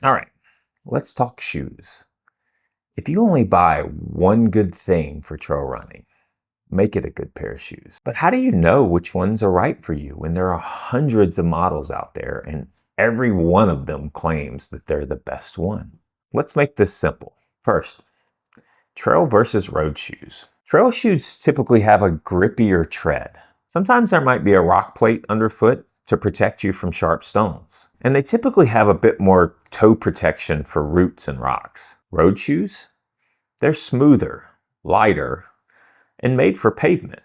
All right, let's talk shoes. If you only buy one good thing for trail running, make it a good pair of shoes. But how do you know which ones are right for you when there are hundreds of models out there and every one of them claims that they're the best one? Let's make this simple. First, trail versus road shoes. Trail shoes typically have a grippier tread. Sometimes there might be a rock plate underfoot to protect you from sharp stones. And they typically have a bit more toe protection for roots and rocks. Road shoes? They're smoother, lighter, and made for pavement.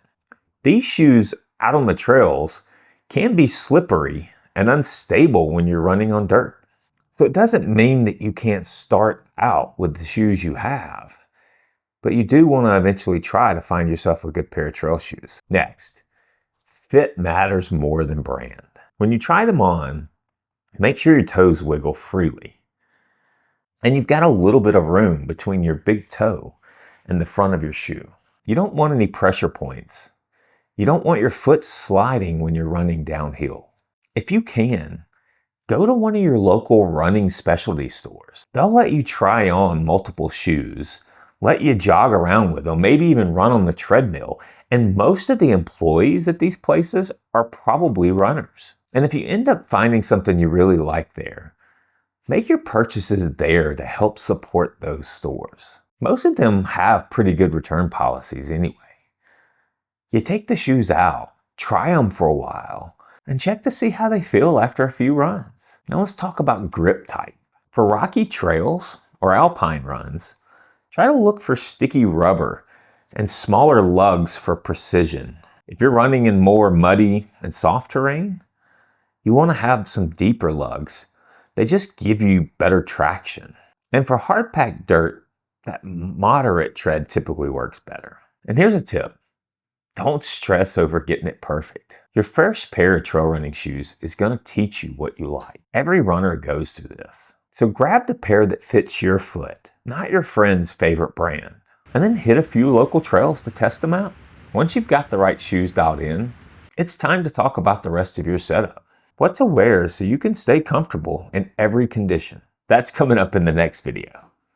These shoes out on the trails can be slippery and unstable when you're running on dirt. So it doesn't mean that you can't start out with the shoes you have, but you do want to eventually try to find yourself a good pair of trail shoes. Next, fit matters more than brand. When you try them on, make sure your toes wiggle freely. And you've got a little bit of room between your big toe and the front of your shoe. You don't want any pressure points. You don't want your foot sliding when you're running downhill. If you can, go to one of your local running specialty stores. They'll let you try on multiple shoes, let you jog around with them, maybe even run on the treadmill. And most of the employees at these places are probably runners. And if you end up finding something you really like there, make your purchases there to help support those stores. Most of them have pretty good return policies anyway. You take the shoes out, try them for a while, and check to see how they feel after a few runs. Now let's talk about grip type. For rocky trails or alpine runs, try to look for sticky rubber and smaller lugs for precision. If you're running in more muddy and soft terrain, you want to have some deeper lugs. They just give you better traction. And for hard-packed dirt, that moderate tread typically works better. And here's a tip. Don't stress over getting it perfect. Your first pair of trail running shoes is going to teach you what you like. Every runner goes through this. So grab the pair that fits your foot, not your friend's favorite brand. And then hit a few local trails to test them out. Once you've got the right shoes dialed in, it's time to talk about the rest of your setup. What to wear so you can stay comfortable in every condition. That's coming up in the next video.